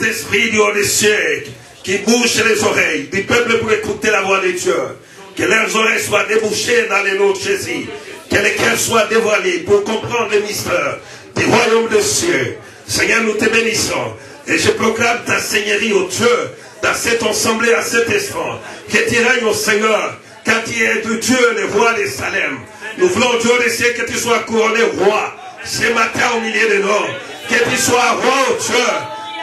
Tout esprit du haut des cieux qui bouche les oreilles du peuple pour écouter la voix de Dieu. Que leurs oreilles soient débouchées dans les noms de Jésus. Que les cœurs soient dévoilés pour comprendre les mystères du royaume des cieux. Seigneur, nous te bénissons. Et je proclame ta seigneurie au Dieu dans cette assemblée à cet instant. Que tu règnes au Seigneur, car tu es de Dieu, le roi de Salem. Nous voulons, Dieu des cieux, que tu sois couronné roi ce matin au milieu de nous. Que tu sois roi, oh Dieu.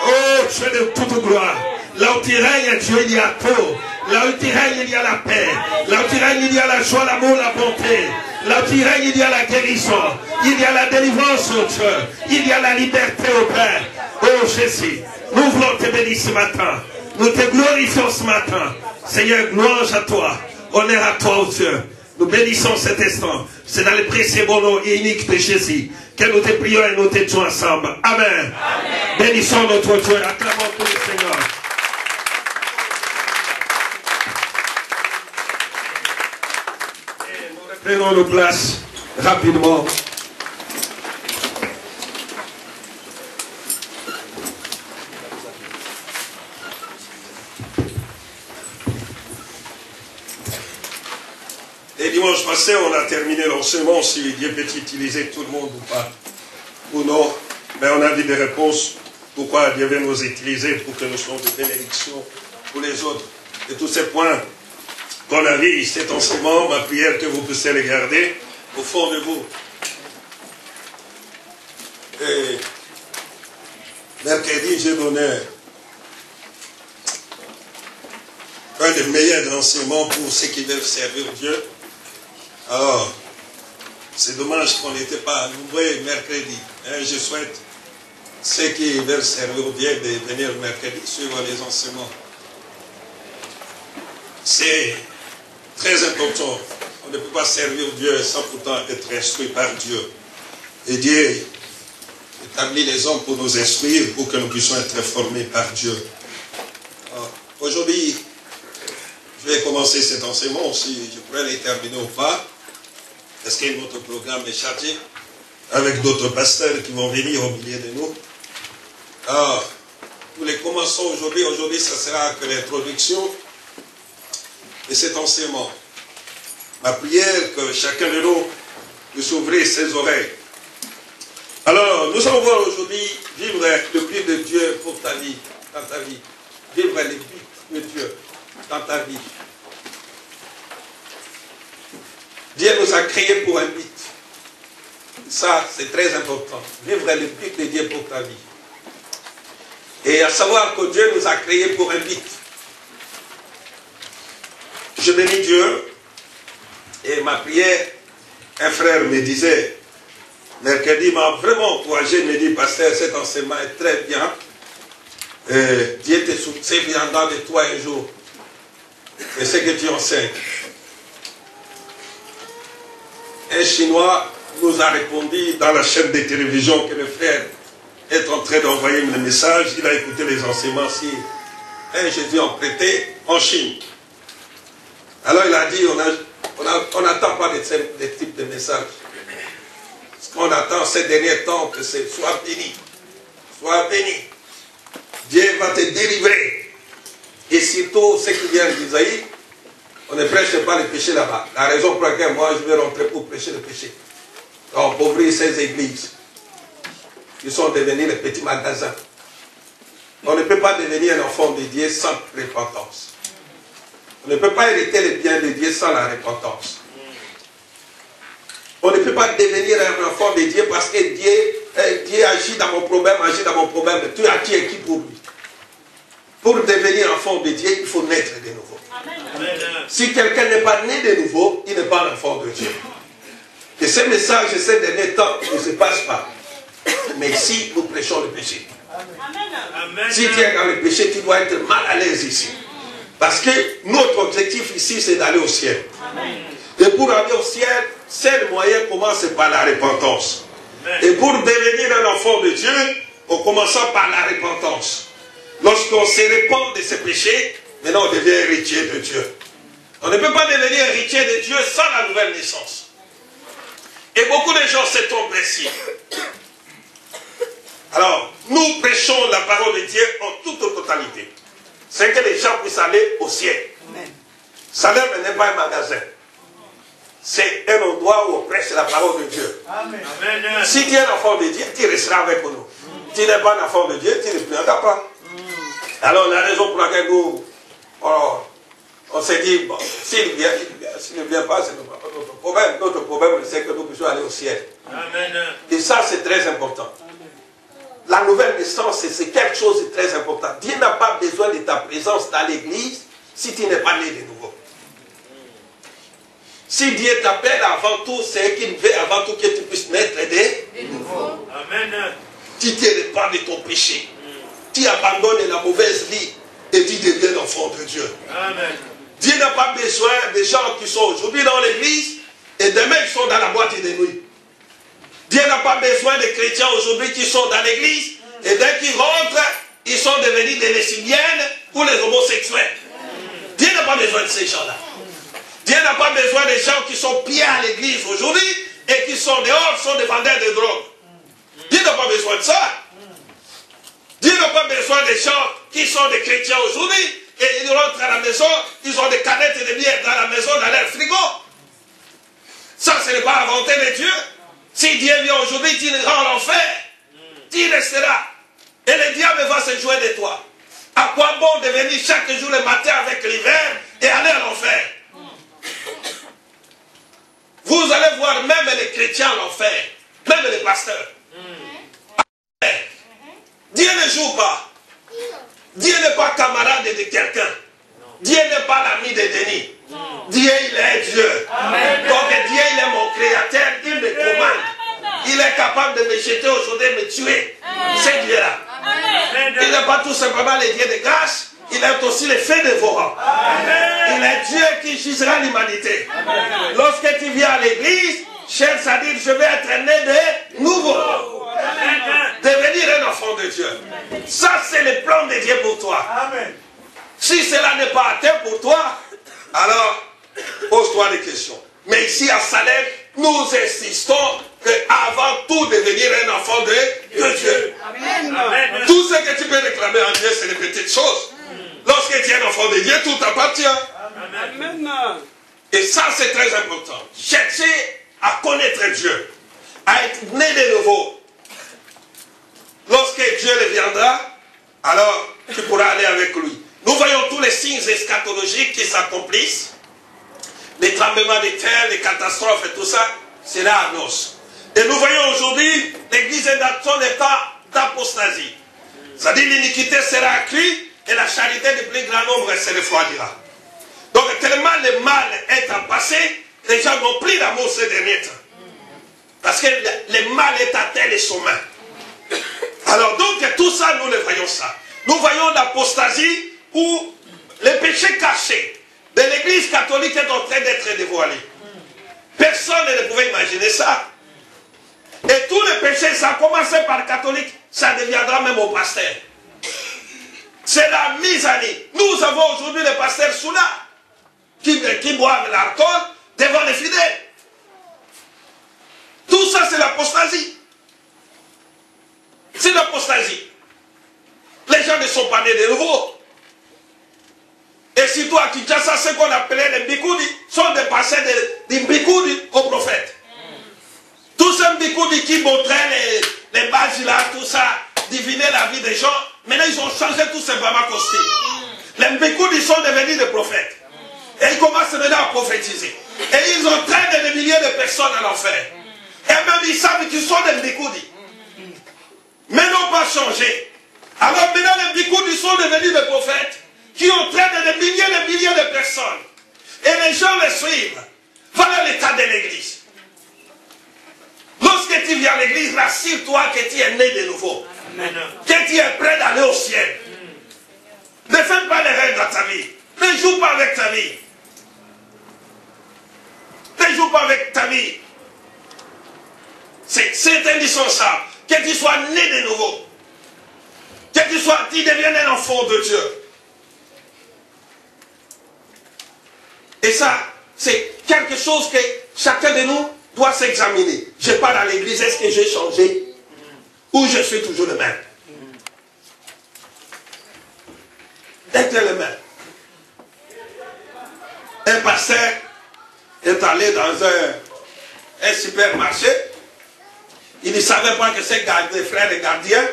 Oh Dieu de toute gloire. Là où tu règnes, Dieu, il y a tout. Là où tu règnes, il y a la paix. Là où tu règnes, il y a la joie, l'amour, la bonté. Là où tu règnes, il y a la guérison. Il y a la délivrance, oh Dieu. Il y a la liberté, au Père. Oh Jésus, nous voulons te bénir ce matin. Nous te glorifions ce matin. Seigneur, gloire à toi. Honneur à toi, oh Dieu. Nous bénissons cet instant. C'est dans le précieux bon nom et unique de Jésus que nous te prions et nous te disons ensemble. Amen. Amen. Bénissons notre Dieu. Acclamons pour le Seigneur. Et nous reprenons nos places rapidement. Et dimanche passé, on a terminé l'enseignement, si Dieu peut utiliser tout le monde ou pas, ou non. Mais on a dit des réponses, pourquoi Dieu veut nous utiliser pour que nous soyons de bénédiction pour les autres. Et tous ces points qu'on a vus, cet enseignement, ma prière que vous puissiez les garder au fond de vous. Et mercredi, j'ai donné un des meilleurs enseignements pour ceux qui veulent servir Dieu. Alors, c'est dommage qu'on n'était pas nombreux mercredi. Je souhaite ceux qui veulent servir Dieu de venir mercredi suivre les enseignements. C'est très important. On ne peut pas servir Dieu sans pourtant être instruit par Dieu. Et Dieu établit les hommes pour nous instruire, pour que nous puissions être formés par Dieu. Aujourd'hui, je vais commencer cet enseignement, si je pourrais le terminer ou pas. Parce que notre programme est chargé avec d'autres pasteurs qui vont venir au milieu de nous. Alors, nous les commençons aujourd'hui. Aujourd'hui, ça sera que l'introduction de cet enseignement. Ma prière, que chacun de nous puisse ouvrir ses oreilles. Alors, nous allons voir aujourd'hui vivre le but de Dieu pour ta vie, dans ta vie. Vivre le but de Dieu dans ta vie. Dieu nous a créés pour un but. Ça, c'est très important. Vivre le but de Dieu pour ta vie. Et à savoir que Dieu nous a créés pour un but. Je bénis Dieu. Et ma prière, un frère me disait, mercredi m'a vraiment encouragé, me dit, pasteur, cet enseignement est très bien. Dieu te souviendra de toi un jour. C'est ce que tu enseignes. Un Chinois nous a répondu dans la chaîne de télévision que le frère est en train d'envoyer le message. Il a écouté les enseignements si un Jésus en prêtait en Chine. Alors il a dit, on n'attend pas de type de message. Ce qu'on attend ces derniers temps, que c'est sois béni. Sois béni. Dieu va te délivrer. Et surtout, ce qui vient d'Isaïe, on ne prêche pas le péché là-bas. La raison pour laquelle moi je vais rentrer pour prêcher le péché. Donc, pour ouvrir ces églises. Ils sont devenus les petits magasins. On ne peut pas devenir un enfant de Dieu sans repentance. On ne peut pas hériter les biens de Dieu sans la repentance. On ne peut pas devenir un enfant de Dieu parce que Dieu agit dans mon problème, Tu as qui est qui pour lui? Pour devenir enfant de Dieu, il faut naître de nouveau. Amen. Si quelqu'un n'est pas né de nouveau, il n'est pas un enfant de Dieu. Et ce message, ces derniers temps, ne se passe pas. Mais ici, nous prêchons le péché. Amen. Si tu es dans le péché, tu dois être mal à l'aise ici. Parce que notre objectif ici, c'est d'aller au ciel. Amen. Et pour aller au ciel, seul moyen commence par la repentance. Amen. Et pour devenir un enfant de Dieu, on commence par la repentance. Lorsqu'on se répand de ses péchés, maintenant on devient héritier de Dieu. On ne peut pas devenir héritier de Dieu sans la nouvelle naissance. Et beaucoup de gens se trompent ici. Alors, nous prêchons la parole de Dieu en toute totalité. C'est que les gens puissent aller au ciel. Salem n'est pas un magasin. C'est un endroit où on prêche la parole de Dieu. Amen. Si tu es un enfant de Dieu, tu resteras avec nous. Si tu n'es pas un enfant de Dieu, tu ne viendras pas. Alors, la raison pour laquelle nous, on s'est dit, bon, s'il vient, s'il ne vient pas, c'est notre problème. Notre problème, c'est que nous puissions aller au ciel. Amen. Et ça, c'est très important. La nouvelle naissance, c'est quelque chose de très important. Dieu n'a pas besoin de ta présence dans l'église si tu n'es pas né de nouveau. Si Dieu t'appelle avant tout, c'est qu'il veut avant tout que tu puisses naître de nouveau. Amen. Tu te répands de ton péché. Tu abandonnes la mauvaise vie et tu deviens l'enfant de Dieu. Amen. Dieu n'a pas besoin des gens qui sont aujourd'hui dans l'église et demain ils sont dans la boîte de nuit. Dieu n'a pas besoin de chrétiens aujourd'hui qui sont dans l'église et dès qu'ils rentrent, ils sont devenus des lesbiennes ou les homosexuels. Dieu n'a pas besoin de ces gens-là. Dieu n'a pas besoin des gens qui sont pieds à l'église aujourd'hui et qui sont dehors, sont des vendeurs de drogue. Dieu n'a pas besoin de ça. Dieu n'a pas besoin des gens qui sont des chrétiens aujourd'hui et ils rentrent à la maison, ils ont des canettes de bière dans la maison, dans leur frigo. Ça, ce n'est pas la volonté de Dieu. Si Dieu vient aujourd'hui, tu iras en enfer. Tu resteras. Et le diable va se jouer de toi. À quoi bon de venir chaque jour le matin avec l'hiver et aller à l'enfer? Vous allez voir même les chrétiens en enfer. Même les pasteurs. Dieu ne joue pas. Dieu n'est pas camarade de quelqu'un. Dieu n'est pas l'ami de Denis. Dieu, il est Dieu. Amen. Donc Dieu, il est mon créateur. Il me commande. Il est capable de me jeter aujourd'hui et me tuer. C'est Dieu-là. Il n'est pas tout simplement le Dieu de grâce. Il est aussi le fait dévorant. Il est Dieu qui jugera l'humanité. Lorsque tu viens à l'église, cherche à dire, je vais être né de nouveau. Devenir un enfant de Dieu. Ça, c'est le plan de Dieu pour toi. Amen. Si cela n'est pas atteint pour toi, alors pose-toi des questions. Mais ici à Salem, nous insistons qu'avant tout devenir un enfant de Dieu. Amen. Amen. Tout ce que tu peux réclamer en Dieu, c'est les petites choses. Lorsque tu es un enfant de Dieu, tout t'appartient. Amen. Et ça, c'est très important. Chercher à connaître Dieu, à être né de nouveau. Lorsque Dieu le viendra, alors tu pourras aller avec lui. Nous voyons tous les signes eschatologiques qui s'accomplissent. Les tremblements de terre, les catastrophes et tout ça, c'est là à nous. Et nous voyons aujourd'hui l'église dans son état d'apostasie. C'est-à-dire l'iniquité sera accrue et la charité du plus grand nombre se refroidira. Donc tellement le mal est en passé, les gens n'ont plus l'amour ces derniers temps. Parce que le mal est atteint les sommets. Alors donc tout ça, nous le voyons ça. Nous voyons l'apostasie où le péché caché de l'église catholique est en train d'être dévoilé. Personne ne pouvait imaginer ça. Et tous les péchés, ça a commencé par le catholique, ça deviendra même au pasteur. C'est la mise à nu. Nous avons aujourd'hui les pasteurs sous là, qui boivent l'alcool devant les fidèles. Tout ça, c'est l'apostasie. C'est l'apostasie. Les gens ne sont pas nés de nouveau. Et surtout à Kinshasa, ce qu'on appelait les Mbikoudi sont des passés des Mbikoudi au prophète. Tous ces Mbikoudi qui montraient les bases là, tout ça, diviner la vie des gens, maintenant ils ont changé tout simplement costume. Les Mbikoudi sont devenus des prophètes. Et ils commencent maintenant à prophétiser. Et ils entraînent des milliers de personnes à l'enfer. Et même ils savent qu'ils sont des Mbikoudi. Mais n'ont pas changé. Alors maintenant les Mbikoudi sont devenus des prophètes qui entraînent des milliers de personnes. Et les gens les suivent. Voilà l'état de l'église. Lorsque tu viens à l'église, rassure-toi que tu es né de nouveau. Amen. Que tu es prêt d'aller au ciel. Ne fais pas l'erreur dans ta vie. Ne joue pas avec ta vie. Ne joue pas avec ta vie. C'est indispensable que tu sois né de nouveau. Que tu deviennes un enfant de Dieu. Et ça, c'est quelque chose que chacun de nous doit s'examiner. Je pars à l'église, est-ce que j'ai changé? ou je suis toujours le même. Être le même. Un pasteur est allé dans un supermarché. Il ne savait pas que ses frères et gardiens,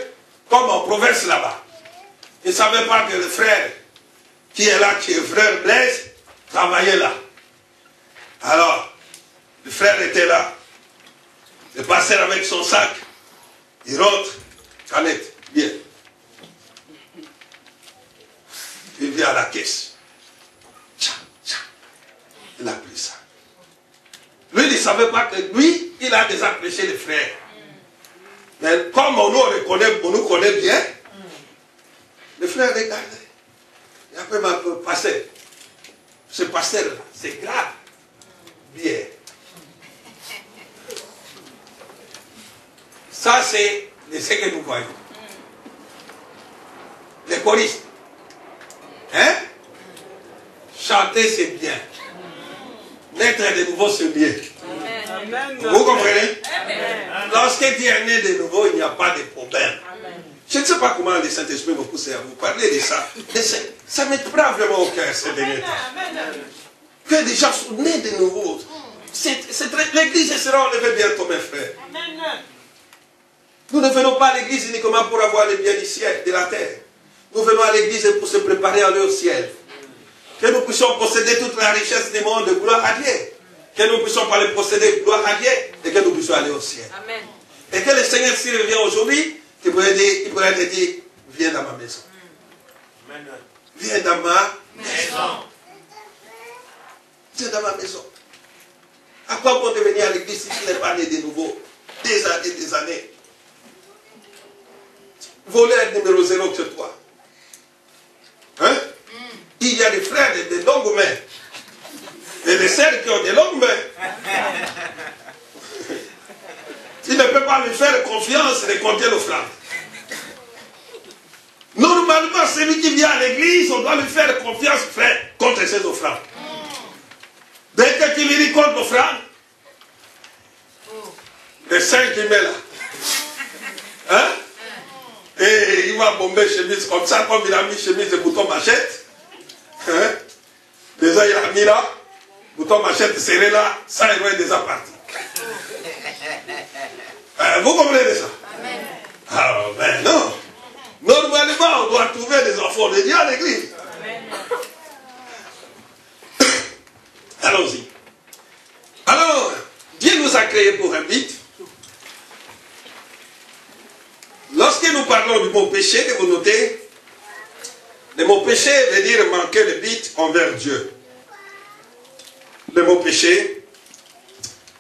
comme en province là-bas. Il ne savait pas que le frère qui est là, qui est frère Blaise, travaillait là. Alors, le frère était là. Le pasteur avec son sac, il rentre. Canette, viens. Il vient à la caisse. Il a pris ça. Lui, il ne savait pas que lui, il a déjà prêché les frères. Mais comme on nous connaît bien, le frère regardait. Et après, m'a passé. Ce pasteur-là, c'est grave. Bien. Ça, c'est ce que nous voyons. Les choristes. Hein? Chanter, c'est bien. Naître de nouveau, c'est bien. Amen. Vous comprenez? Lorsque tu es né de nouveau, il n'y a pas de problème. Amen. Je ne sais pas comment le Saint-Esprit me pousse à vous parler de ça. Mais ça me prend vraiment au cœur ces derniers temps. Que des gens sont nés de nouveau. L'église sera enlevée bientôt, mes frères. Amen. Nous ne venons pas à l'église uniquement pour avoir les biens du ciel, de la terre. Nous venons à l'église pour se préparer à aller au ciel. Que nous puissions posséder toute la richesse du monde de gloire à Dieu. Que nous puissions pas les posséder gloire à Dieu et que nous puissions aller au ciel. Amen. Et que le Seigneur, s'il revient aujourd'hui, il pourrait te dire, viens dans ma maison. Amen. Viens dans ma maison. Viens dans ma maison. À quoi bon de venir à l'église si tu n'es pas né de nouveau? Des années, des années. Voleur numéro 0 chez toi. Hein? Il y a des frères de longues mains. Et des sœurs qui ont des longues mains. Tu ne peux pas lui faire confiance de compter l'offrande. Normalement, celui qui vient à l'église, on doit lui faire confiance, frère, contre ses offrandes. Dès que tu lui dis contre l'offrande, le 5 qui met là. Hein? Et il va bomber chemise comme ça, comme il a mis chemise et bouton machette. Hein? Déjà, il a mis là, bouton machette serré là, ça il est déjà parti. Vous comprenez ça? Amen. Ah ben non. Normalement, on doit trouver des enfants de Dieu à l'église. Allons-y. Alors, Dieu nous a créés pour un but. Lorsque nous parlons du mot péché, vous notez, le mot péché veut dire manquer de but envers Dieu. Le mot péché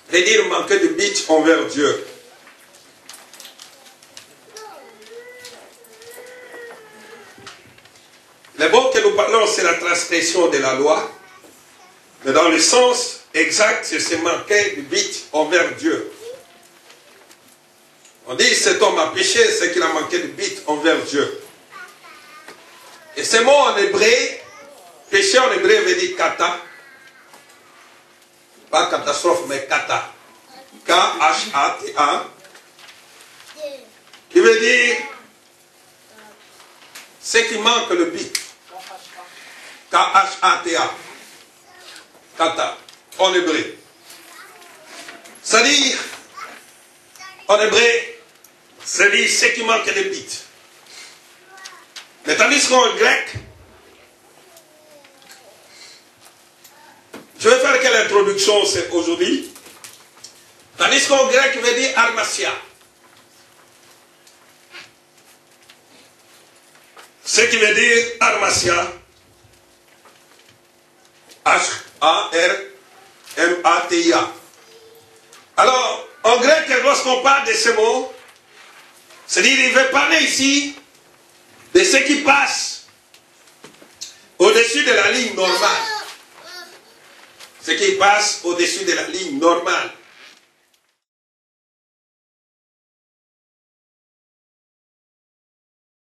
veut dire manquer de but envers Dieu. Le mot que nous parlons, c'est la transgression de la loi. Mais dans le sens exact, c'est manquer de but envers Dieu. On dit cet homme a péché, c'est qu'il a manqué de but envers Dieu. Et ce mot en hébreu, péché en hébreu veut dire kata. Pas catastrophe, mais kata. K-H-A-T-A. Qui veut dire ce qui manque le but. K-H-A-T-A. Kata. En hébreu. C'est-à-dire, en hébreu, c'est-à-dire ce qui manque de but. Mais tandis qu'en grec, je vais faire quelle introduction aujourd'hui? Tandis qu'en grec veut dire armatia. Ce qui veut dire armatia. H-A-R-M-A-T-I-A. Alors, en grec, lorsqu'on parle de ce mot, c'est-à-dire il veut parler ici de ce qui passe au-dessus de la ligne normale. Ce qui passe au-dessus de la ligne normale.